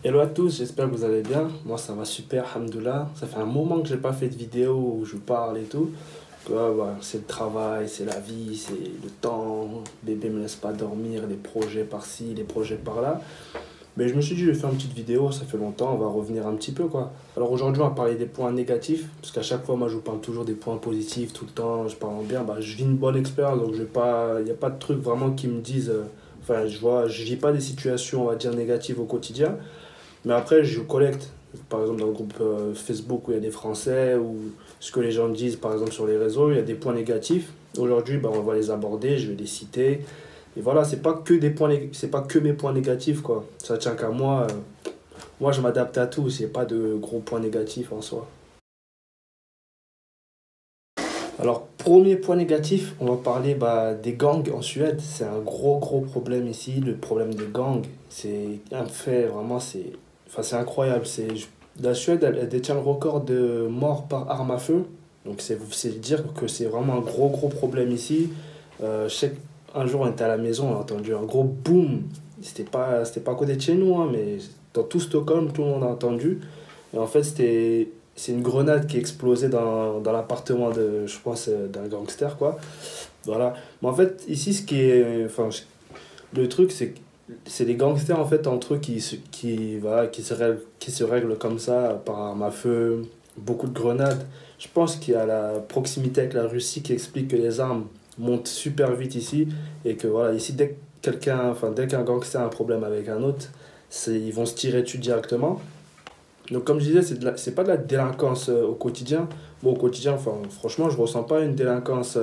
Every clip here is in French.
Hello à tous, j'espère que vous allez bien. Moi ça va super, alhamdoulilah. Ça fait un moment que j'ai pas fait de vidéo où je parle et tout. C'est le travail, c'est la vie, c'est le temps. Bébé me laisse pas dormir, les projets par-ci, les projets par-là. Mais je me suis dit, je vais faire une petite vidéo, ça fait longtemps, on va revenir un petit peu quoi. Alors aujourd'hui, on va parler des points négatifs, parce qu'à chaque fois, moi je vous parle toujours des points positifs tout le temps, je parle en bien. Je vis une bonne expérience, donc je vais pas, il n'y a pas de trucs vraiment qui me disent. Enfin, je vis pas des situations, on va dire, négatives au quotidien. Mais après, je collecte, par exemple, dans le groupe Facebook où il y a des Français, ou ce que les gens disent, par exemple, sur les réseaux, il y a des points négatifs. Aujourd'hui, on va les aborder, je vais les citer. Et voilà, c'est pas que mes points négatifs, quoi. Ça tient qu'à moi. Moi, je m'adapte à tout, c'est pas de gros points négatifs en soi. Alors, premier point négatif, on va parler des gangs en Suède. C'est un gros problème ici, le problème des gangs. C'est un fait, vraiment, c'est incroyable. La Suède, elle détient le record de morts par arme à feu. Donc, c'est dire que c'est vraiment un gros problème ici. Je sais qu'un jour, on était à la maison, on a entendu un gros boom. C'était pas à côté de chez nous, hein, mais dans tout Stockholm, tout le monde a entendu. Et en fait, c'est une grenade qui explosait dans l'appartement je pense, d'un gangster, quoi. Voilà. Mais en fait, ici, le truc, c'est les gangsters, en fait, entre eux voilà, qui se règlent comme ça, par arme à feu, beaucoup de grenades. Je pense qu'il y a la proximité avec la Russie qui explique que les armes montent super vite ici, et que, voilà, ici, dès qu'un gangster a un problème avec un autre, ils vont se tirer dessus directement. Donc, comme je disais, c'est pas de la délinquance au quotidien. Bon, au quotidien, enfin, franchement, je ressens pas une délinquance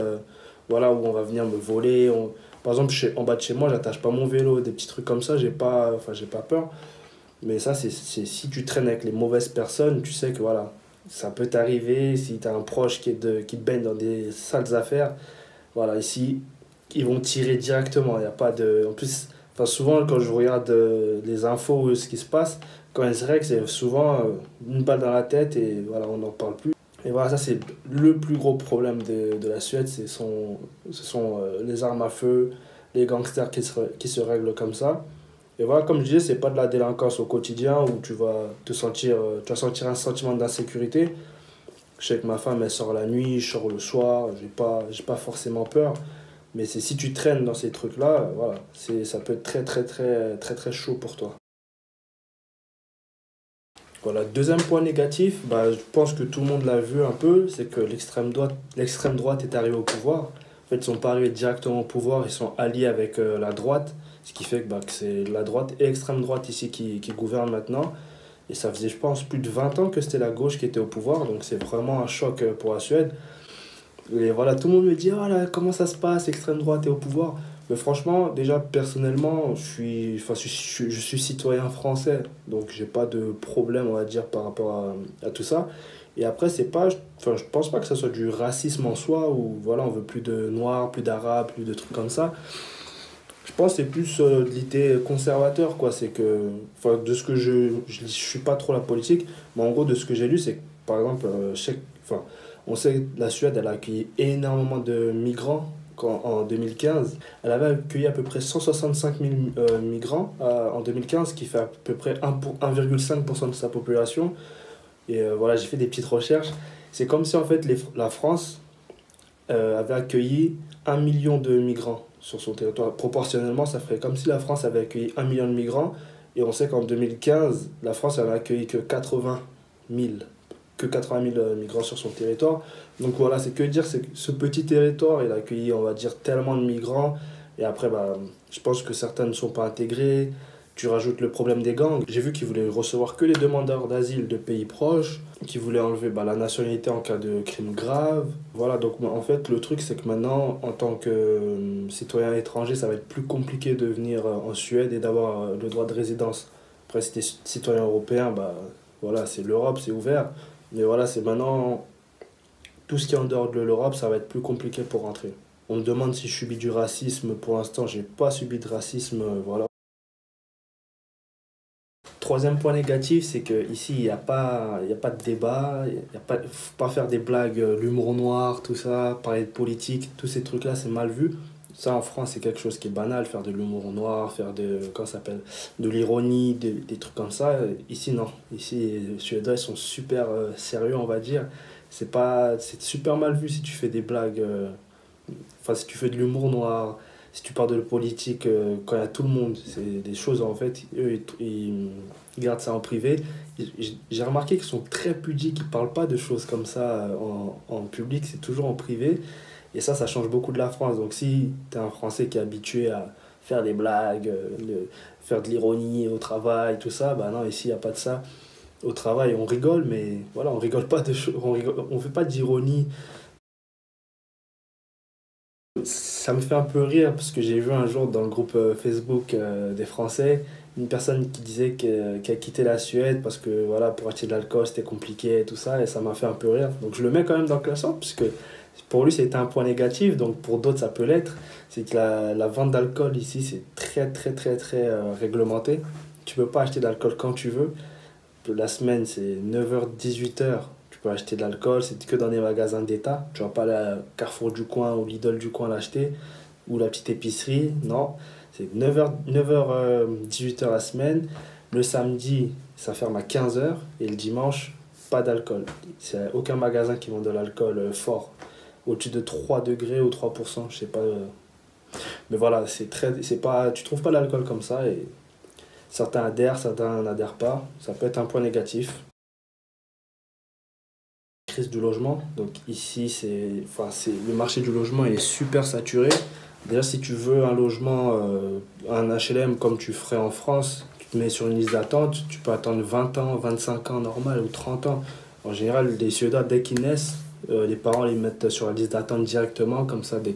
voilà, où on va venir me voler. Par exemple, en bas de chez moi, j'attache pas mon vélo, des petits trucs comme ça, j'ai pas peur. Mais ça, si tu traînes avec les mauvaises personnes, tu sais que voilà, ça peut t'arriver. Si tu as un proche qui te baigne dans des sales affaires, voilà, ici, ils vont tirer directement. Il y a pas de. En plus, enfin, souvent, quand je regarde les infos ou ce qui se passe, quand ils se règlent, c'est souvent une balle dans la tête et voilà, on n'en parle plus. Et voilà, ça, c'est le plus gros problème de la Suède, ce sont les armes à feu, les gangsters qui se règlent comme ça. Et voilà, comme je disais, c'est pas de la délinquance au quotidien où tu vas sentir un sentiment d'insécurité. Je sais que ma femme, elle sort la nuit, je sors le soir, j'ai pas forcément peur. Mais c'est si tu traînes dans ces trucs-là, voilà, ça peut être très chaud pour toi. Voilà, deuxième point négatif, je pense que tout le monde l'a vu un peu, c'est que l'extrême droite est arrivée au pouvoir. En fait, ils sont pas arrivés directement au pouvoir, ils sont alliés avec la droite, ce qui fait que c'est la droite et l'extrême droite ici qui gouvernent maintenant. Et ça faisait, je pense, plus de 20 ans que c'était la gauche qui était au pouvoir, donc c'est vraiment un choc pour la Suède. Et voilà, tout le monde me dit, ah là, comment ça se passe, l'extrême droite est au pouvoir. Mais franchement, déjà, personnellement, je suis citoyen français, donc j'ai pas de problème, on va dire, par rapport à tout ça. Et après, je pense pas que ça soit du racisme en soi, où voilà, on veut plus de noirs, plus d'arabes, plus de trucs comme ça. Je pense que c'est plus de l'idée conservateur, quoi. C'est que, enfin, de ce que je suis pas trop la politique, mais en gros, de ce que j'ai lu, c'est que, par exemple, on sait que la Suède, elle a accueilli énormément de migrants en 2015. Elle avait accueilli à peu près 165 000 migrants en 2015, ce qui fait à peu près 1,5% de sa population. Et voilà, j'ai fait des petites recherches. C'est comme si, en fait, la France avait accueilli 1 million de migrants sur son territoire. Proportionnellement, ça ferait comme si la France avait accueilli 1 million de migrants. Et on sait qu'en 2015, la France n'avait accueilli que 80 000 migrants sur son territoire. Donc voilà, c'est que dire, c'est que ce petit territoire, il a accueilli, on va dire, tellement de migrants. Et après, je pense que certains ne sont pas intégrés. Tu rajoutes le problème des gangs. J'ai vu qu'ils voulaient recevoir que les demandeurs d'asile de pays proches, qu'ils voulaient enlever la nationalité en cas de crime grave. Voilà, donc en fait, le truc, c'est que maintenant, en tant que citoyen étranger, ça va être plus compliqué de venir en Suède et d'avoir le droit de résidence. Après, si tu es citoyen européen, voilà, c'est l'Europe, c'est ouvert. Mais voilà, c'est maintenant, tout ce qui est en dehors de l'Europe, ça va être plus compliqué pour rentrer. On me demande si je subis du racisme. Pour l'instant, j'ai pas subi de racisme, voilà. Troisième point négatif, c'est qu'ici, il y a pas de débat, faut pas faire des blagues, l'humour noir, tout ça, parler de politique, tous ces trucs-là, c'est mal vu. Ça, en France, c'est quelque chose qui est banal, faire de l'humour noir, faire comment ça s'appelle, de l'ironie, des trucs comme ça. Ici, non. Ici, les Suédois, ils sont super sérieux, on va dire. C'est super mal vu si tu fais des blagues, enfin, si tu fais de l'humour noir, si tu parles de politique quand il y a tout le monde. C'est des choses, en fait, eux, ils gardent ça en privé. J'ai remarqué qu'ils sont très pudiques, ils parlent pas de choses comme ça en public, c'est toujours en privé. Et ça change beaucoup de la France. Donc si tu es un Français qui est habitué à faire des blagues, faire de l'ironie au travail, tout ça, bah non, ici, il n'y a pas de ça. Au travail, on rigole, mais voilà, on rigole pas de choses, on fait pas d'ironie. Ça me fait un peu rire parce que j'ai vu un jour dans le groupe Facebook des Français une personne qui disait qu'elle quittait la Suède parce que voilà, pour acheter de l'alcool c'était compliqué et tout ça, et ça m'a fait un peu rire. Donc je le mets quand même dans le classement puisque pour lui c'était un point négatif, donc pour d'autres ça peut l'être. C'est que la vente d'alcool ici c'est très réglementé. Tu peux pas acheter d'alcool quand tu veux. La semaine c'est 9h-18h. Tu peux acheter de l'alcool, c'est que dans des magasins d'État. Tu vas pas aller à Carrefour du coin ou Lidl du coin l'acheter, ou la petite épicerie, non. C'est 9h, 18h la semaine. Le samedi, ça ferme à 15h. Et le dimanche, pas d'alcool. C'est aucun magasin qui vend de l'alcool fort. Au-dessus de 3 degrés ou 3%, je sais pas. Mais voilà, c'est pas, tu trouves pas l'alcool comme ça. Et certains adhèrent, certains n'adhèrent pas. Ça peut être un point négatif. Crise du logement. Donc ici, le marché du logement il est super saturé. Déjà, si tu veux un logement, un HLM comme tu ferais en France, tu te mets sur une liste d'attente, tu peux attendre 20 ans, 25 ans normal ou 30 ans. En général, les Suédois, dès qu'ils naissent, les parents les mettent sur la liste d'attente directement, comme ça, dès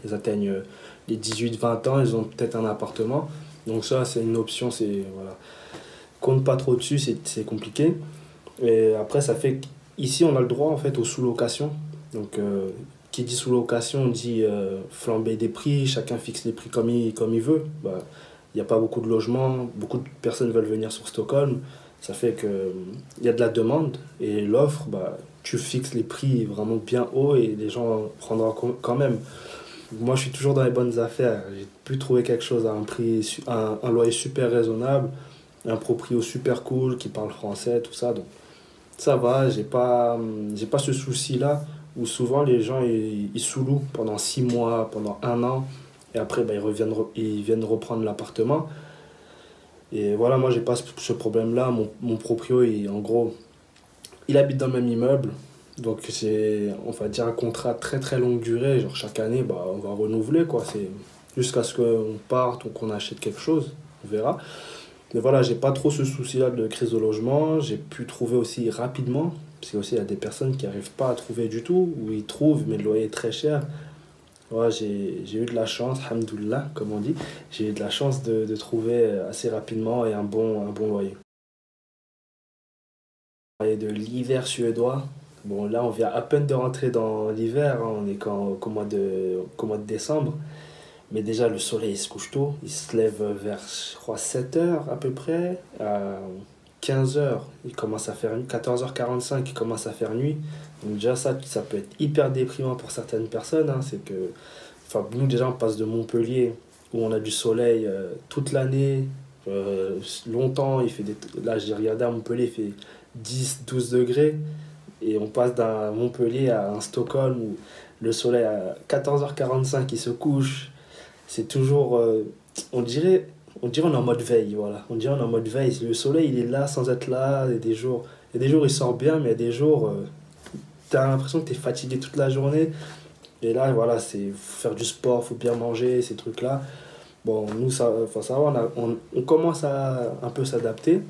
ils atteignent les 18-20 ans, ils ont peut-être un appartement. Donc ça, c'est une option, c'est, voilà. Compte pas trop dessus, c'est compliqué. Et après, ça fait qu'ici, on a le droit en fait aux sous-locations. Donc, qui dit sous-location dit flamber des prix, chacun fixe les prix comme il veut. Bah, il n'y a pas beaucoup de logements, beaucoup de personnes veulent venir sur Stockholm. Ça fait que il y a de la demande et l'offre, bah, tu fixes les prix vraiment bien haut et les gens prendront quand même. Moi, je suis toujours dans les bonnes affaires. J'ai pu trouver quelque chose à un prix, un loyer super raisonnable, un proprio super cool qui parle français, tout ça. Donc, ça va, j'ai pas ce souci-là où souvent les gens ils sous-louent pendant 6 mois, pendant 1 an, et après bah, ils viennent reprendre l'appartement. Et voilà, moi j'ai pas ce problème-là. Mon proprio, en gros, il habite dans le même immeuble. Donc c'est, on va dire, un contrat très longue durée. Genre chaque année, bah, on va renouveler, quoi. C'est jusqu'à ce qu'on parte ou qu'on achète quelque chose, on verra. Mais voilà, j'ai pas trop ce souci-là de crise de logement. J'ai pu trouver aussi rapidement, parce qu'il y a des personnes qui n'arrivent pas à trouver du tout, ou ils trouvent, mais le loyer est très cher. Ouais, j'ai eu de la chance, hamdoullah, comme on dit. J'ai eu de la chance de trouver assez rapidement et un bon loyer. Et de l'hiver suédois. Bon, là, on vient à peine de rentrer dans l'hiver, hein. On est qu'au mois de décembre. Mais déjà, le soleil il se couche tôt. Il se lève vers, je crois, 7h à peu près. À 15h, il commence à faire nuit. 14h45, il commence à faire nuit. Donc déjà, ça peut être hyper déprimant pour certaines personnes, hein. C'est que, enfin, nous déjà, on passe de Montpellier, où on a du soleil toute l'année, longtemps. Là, j'ai regardé à Montpellier, il fait 10-12 degrés. Et on passe d'un Montpellier à un Stockholm où le soleil à 14h45 il se couche. C'est toujours, on est en mode veille, voilà. On dirait on est en mode veille. Le soleil, il est là sans être là. Il y a des jours, il sort bien, mais il y a des jours, tu as l'impression que tu es fatigué toute la journée. Et là, voilà, c'est faut faire du sport, faut bien manger, ces trucs-là. Bon, nous, ça, faut savoir, on commence à un peu s'adapter.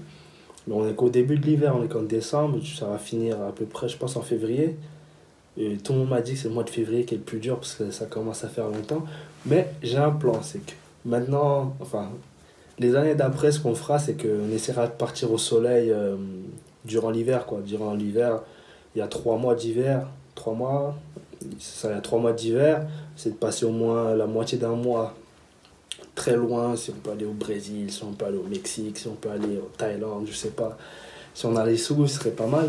Mais on est qu'au début de l'hiver, on est qu'en décembre. Ça va finir à peu près, je pense, en février. Et tout le monde m'a dit que c'est le mois de février qui est le plus dur parce que ça commence à faire longtemps. Mais j'ai un plan, c'est que maintenant, enfin, les années d'après, ce qu'on fera, c'est qu'on essaiera de partir au soleil durant l'hiver, quoi. Durant l'hiver, il y a 3 mois d'hiver, 3 mois, ça, il y a 3 mois d'hiver, c'est de passer au moins la moitié d'un mois très loin, si on peut aller au Brésil, si on peut aller au Mexique, si on peut aller au Thaïlande, je sais pas. Si on a les sous, ce serait pas mal.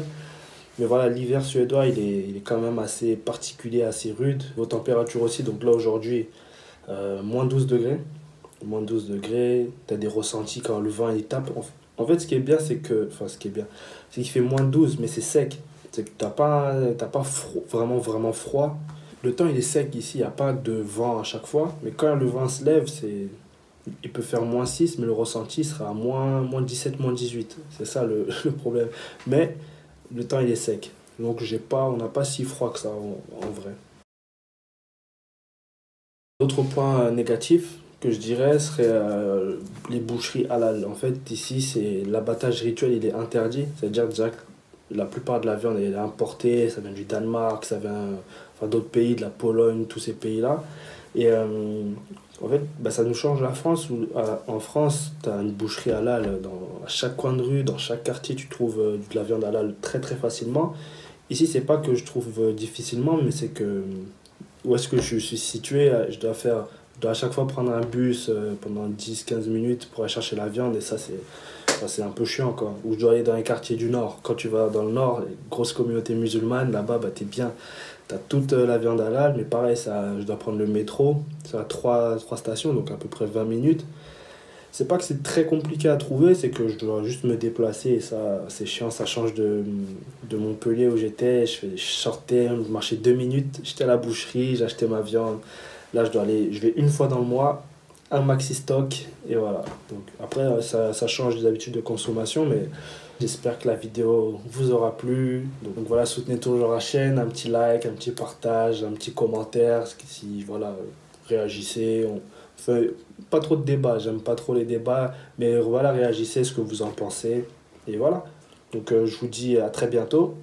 Mais voilà, l'hiver suédois, il est quand même assez particulier, assez rude. Vos températures aussi, donc là aujourd'hui, moins 12 degrés. Moins 12 degrés, tu as des ressentis quand le vent il tape. En fait, ce qui est bien, c'est que. Enfin, ce qui est bien, c'est qu'il fait moins 12 mais c'est sec. C'est que t'as pas vraiment, vraiment froid. Le temps, il est sec ici, il n'y a pas de vent à chaque fois. Mais quand le vent se lève, il peut faire moins 6 mais le ressenti sera à moins 17 moins 18. C'est ça le problème. Mais le temps, il est sec. Donc, on n'a pas si froid que ça en vrai. D'autres points négatifs que je dirais seraient les boucheries halal. En fait, ici, c'est l'abattage rituel, il est interdit. C'est-à-dire déjà que la plupart de la viande elle est importée, ça vient du Danemark, ça vient enfin, d'autres pays, de la Pologne, tous ces pays-là. Et en fait, bah, ça nous change la France où en France, tu as une boucherie halal à chaque coin de rue, dans chaque quartier, tu trouves de la viande halal très très facilement. Ici, c'est pas que je trouve difficilement, mais c'est que où est-ce que je suis situé, je dois à chaque fois prendre un bus pendant 10 15 minutes pour aller chercher la viande et ça c'est un peu chiant quoi. Ou je dois aller dans les quartiers du nord. Quand tu vas dans le nord, les grosses communautés musulmanes, là-bas bah, t'es bien. T'as toute la viande halal, mais pareil, je dois prendre le métro. Ça a trois stations, donc à peu près 20 minutes. C'est pas que c'est très compliqué à trouver, c'est que je dois juste me déplacer et ça, c'est chiant. Ça change de Montpellier où j'étais. Je sortais, je marchais 2 minutes, j'étais à la boucherie, j'achetais ma viande. Là, je vais une fois dans le mois, un maxi stock et voilà. Donc après, ça change des habitudes de consommation, mais j'espère que la vidéo vous aura plu. Donc voilà, soutenez toujours la chaîne, un petit like, un petit partage, un petit commentaire, si voilà, réagissez. On fait pas trop de débats, j'aime pas trop les débats, mais voilà, réagissez ce que vous en pensez. Et voilà. Donc je vous dis à très bientôt.